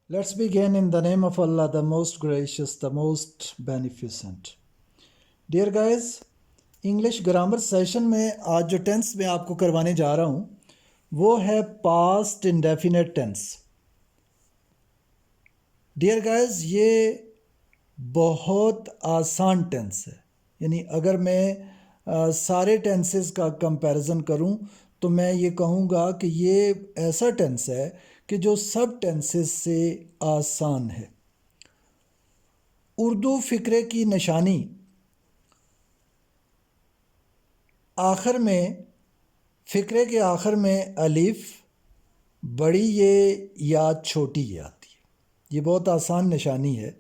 Let's begin in the name of Allah, the most gracious, the most beneficent. Dear guys, English grammar session में आज जो tense मैं आपको करवाने जा रहा हूँ वो है past indefinite tense. Dear guys, ये बहुत आसान टेंस है। यानी अगर मैं सारे टेंसेस का कंपैरिजन करूँ तो मैं ये कहूँगा कि ये ऐसा टेंस है कि जो सब टेंसेस से आसान है। उर्दू फ़िक्रे की निशानी आखिर में, फ़िक्रे के आखिर में अलिफ, बड़ी ये या छोटी ये आती है। ये बहुत आसान निशानी है।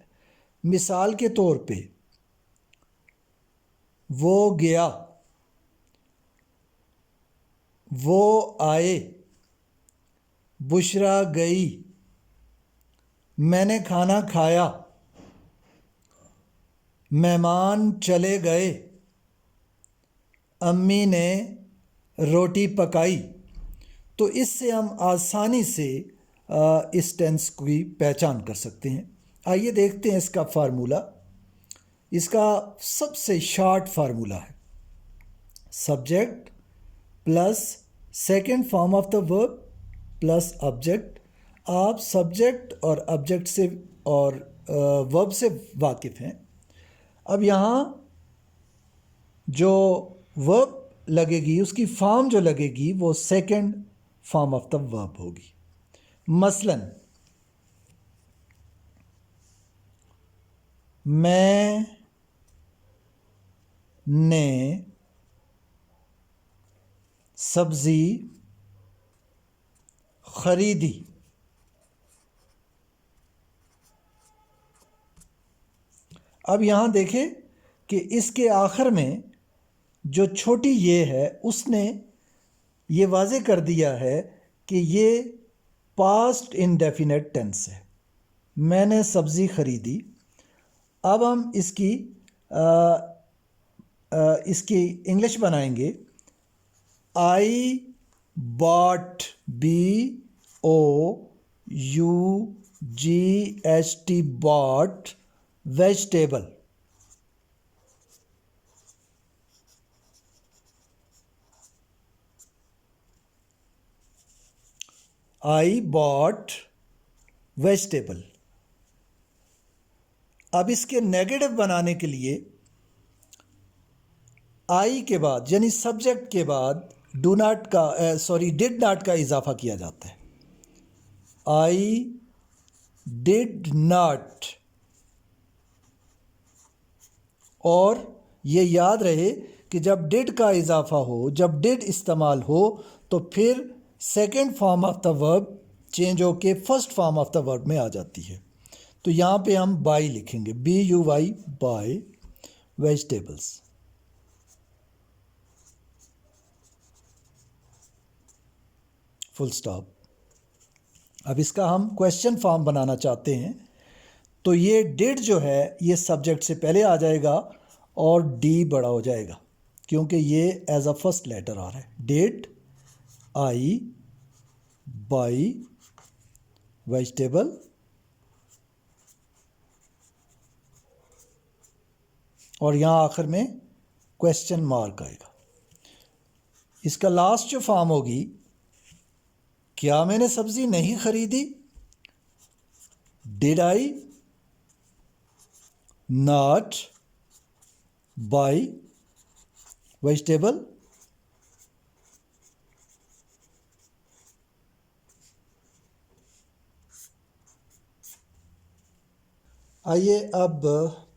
मिसाल के तौर पे वो गया, वो आए, बुशरा गई, मैंने खाना खाया, मेहमान चले गए, अम्मी ने रोटी पकाई। तो इससे हम आसानी से इस टेंस की पहचान कर सकते हैं। आइए देखते हैं इसका फार्मूला। इसका सबसे शॉर्ट फार्मूला है subject plus second form of the verb plus object. आप सब्जेक्ट और ऑब्जेक्ट से और वर्ब से वाकिफ़ हैं। अब यहाँ जो वर्ब लगेगी, उसकी फॉर्म जो लगेगी वो second form of the verb होगी। मसलन मैंने सब्ज़ी खरीदी। अब यहाँ देखें कि इसके आखिर में जो छोटी ये है उसने ये वाज़े कर दिया है कि ये पास्ट इंडेफिनेट टेंस है। मैंने सब्ज़ी खरीदी। अब हम इसकी इंग्लिश बनाएंगे। I bought, BOUGHT, bought vegetable. I bought vegetable. अब इसके नेगेटिव बनाने के लिए आई के बाद यानी सब्जेक्ट के बाद डू नॉट का डिड नॉट का इजाफा किया जाता है। I did not. और ये याद रहे कि जब डिड का इजाफा हो, जब डिड इस्तेमाल हो, तो फिर second form of the verb change होके first form of the verb में आ जाती है। तो यहाँ पे हम बाई लिखेंगे, BUY, bye vegetables. Full stop. अब इसका हम क्वेश्चन फॉर्म बनाना चाहते हैं तो ये डिड जो है ये सब्जेक्ट से पहले आ जाएगा और डी बड़ा हो जाएगा क्योंकि ये एज अ फर्स्ट लेटर आ रहा है। डिड आई बाई वेजिटेबल और यहाँ आखिर में क्वेश्चन मार्क आएगा। इसका लास्ट जो फॉर्म होगी, क्या मैंने सब्ज़ी नहीं खरीदी, did I not by vegetable. आइए अब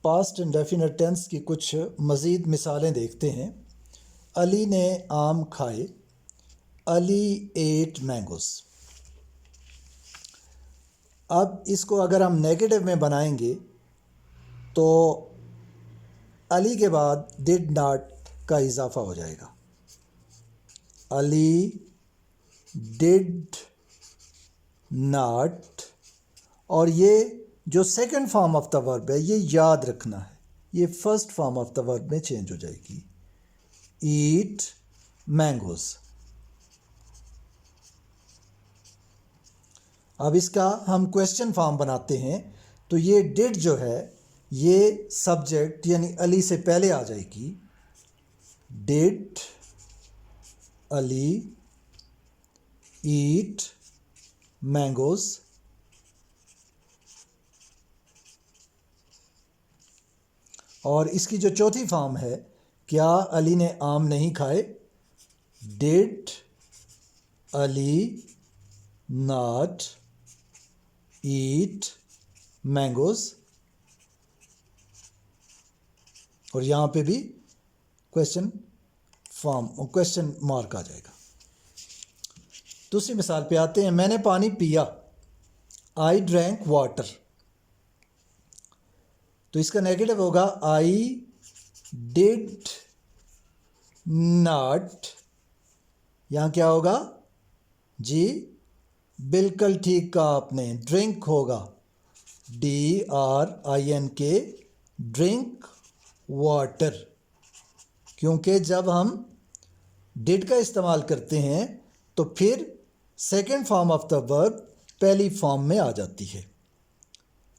पास्ट इंडेफिनेट टेंस की कुछ मज़ीद मिसालें देखते हैं। अली ने आम खाए, अली एट मैंगोस। अब इसको अगर हम नेगेटिव में बनाएंगे तो अली के बाद डिड नॉट का इजाफा हो जाएगा। Ali did not. और ये जो second form of the verb है ये याद रखना है, ये first form of the verb में चेंज हो जाएगी। ईट मैंगोस। अब इसका हम क्वेश्चन फॉर्म बनाते हैं। तो ये डिड जो है ये सब्जेक्ट यानी अली से पहले आ जाएगी। Did Ali eat mangoes. और इसकी जो चौथी फॉर्म है, क्या अली ने आम नहीं खाए? Did Ali not eat mangoes. और यहाँ पे भी क्वेश्चन फॉर्म और क्वेश्चन मार्क आ जाएगा। दूसरी मिसाल पे आते हैं। मैंने पानी पिया। I drank water. तो इसका नेगेटिव होगा आई डिड नॉट। यहाँ क्या होगा जी? बिल्कुल ठीक कहा आपने, ड्रिंक होगा। DRINK, drink water. क्योंकि जब हम डिड का इस्तेमाल करते हैं तो फिर second form of the verb पहली फॉर्म में आ जाती है।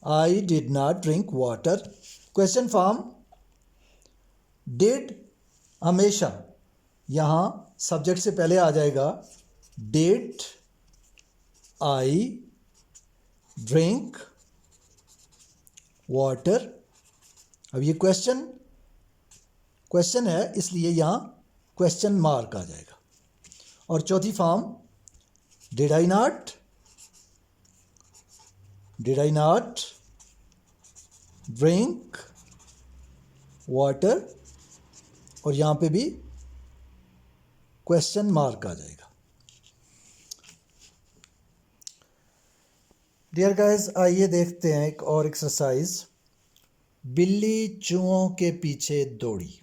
I did not drink water. Question form did हमेशा यहाँ सब्जेक्ट से पहले आ जाएगा। Did I drink water. अब ये क्वेश्चन है इसलिए यहाँ क्वेश्चन मार्क आ जाएगा। और चौथी form did I not drink water. और यहाँ पे भी क्वेश्चन मार्क आ जाएगा। डियर गाइस, आइए देखते हैं एक और एक्सरसाइज। बिल्ली चूहों के पीछे दौड़ी।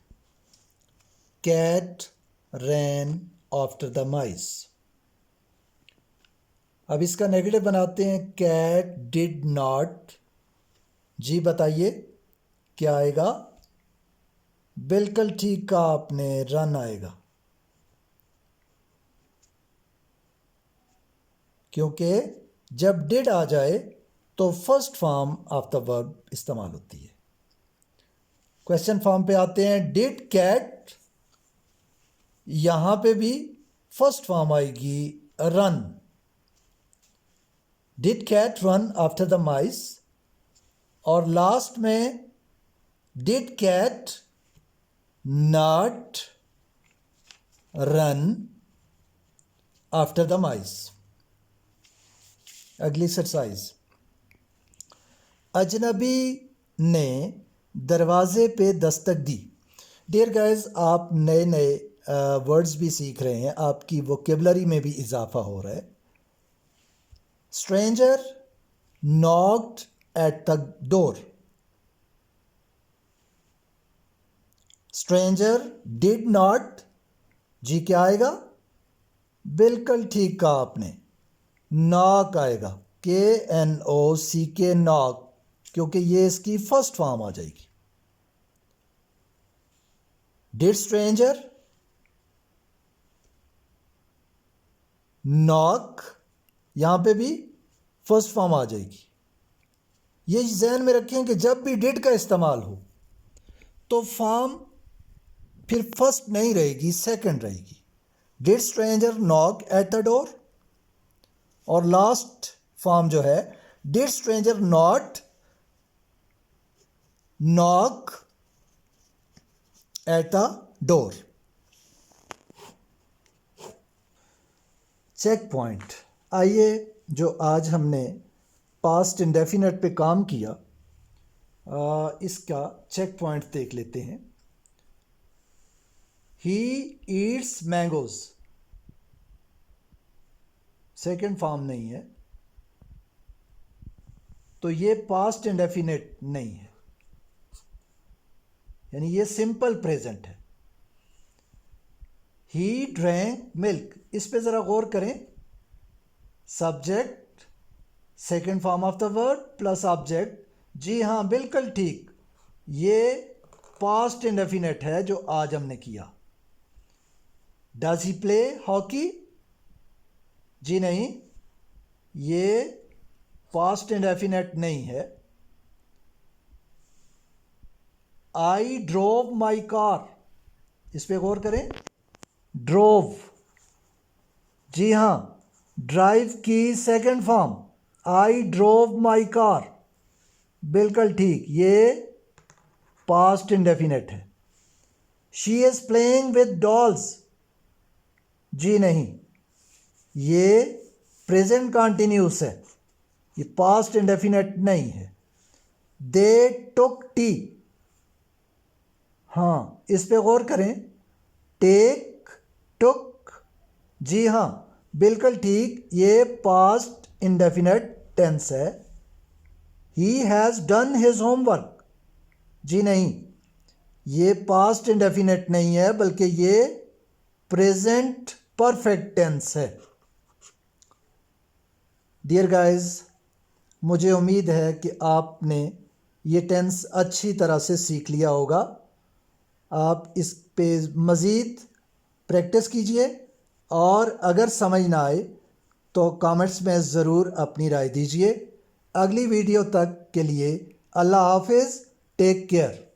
Cat ran after the mice. अब इसका नेगेटिव बनाते हैं। Cat did not. जी बताइए क्या आएगा? बिल्कुल ठीक कहा आपने, रन आएगा। क्योंकि जब डिड आ जाए तो first form of the verb इस्तेमाल होती है। क्वेश्चन फॉर्म पे आते हैं। डिड कैट, यहां पे भी फर्स्ट फॉर्म आएगी run. Did cat run after the mice. और लास्ट में did cat not run after the mice. अगली एक्सरसाइज। अजनबी ने दरवाजे पे दस्तक दी। डियर गाइस, आप नए नए वर्ड्स भी सीख रहे हैं, आपकी वोकेबलरी में भी इजाफा हो रहा है। Stranger knocked at the door. Stranger did not. जी क्या आएगा? बिल्कुल ठीक कहा आपने, नॉक आएगा। KNOCK, नॉक, क्योंकि ये इसकी फर्स्ट फॉर्म आ जाएगी। डिड स्ट्रेंजर नॉक, यहां पे भी फर्स्ट फॉर्म आ जाएगी। ये ध्यान में रखें कि जब भी डिड का इस्तेमाल हो तो फॉर्म फिर फर्स्ट नहीं रहेगी, सेकंड रहेगी। Did stranger knock at the door. और लास्ट फॉर्म जो है, did stranger not knock at the door. Check point. आइए जो आज हमने पास्ट इंडेफिनिट पे काम किया, इसका चेक पॉइंट देख लेते हैं। He eats mangoes, second form नहीं है तो ये पास्ट इंडेफिनिट नहीं है, यानी ये सिंपल प्रेजेंट है। ही ड्रैंक मिल्क, इस पे जरा गौर करें। Subject second form of the word plus object. जी हाँ, बिल्कुल ठीक, ये पास्ट इंडेफिनिट है जो आज हमने किया। Does he play hockey? जी नहीं, ये पास्ट इंडेफिनेट नहीं है। आई ड्रोव माई कार, इस पे गौर करें। ड्रोव, जी हाँ, ड्राइव की second form I drove my car, बिल्कुल ठीक, ये पास्ट इंडेफिनेट है। She is playing with dolls, जी नहीं, ये प्रेजेंट कंटिन्यूस है, ये पास्ट इंडेफिनेट नहीं है। दे टुक टी, हाँ, इस पे गौर करें। टेक, टुक, जी हाँ, बिल्कुल ठीक, ये पास्ट इंडेफिनेट टेंस है। He has done his homework, जी नहीं, ये पास्ट इंडेफिनेट नहीं है, बल्कि ये प्रेजेंट परफेक्ट टेंस है। डियर गाइस, मुझे उम्मीद है कि आपने ये टेंस अच्छी तरह से सीख लिया होगा। आप इस पे मज़ीद प्रैक्टिस कीजिए, और अगर समझ ना आए तो कमेंट्स में ज़रूर अपनी राय दीजिए। अगली वीडियो तक के लिए अल्लाह हाफिज़, टेक केयर।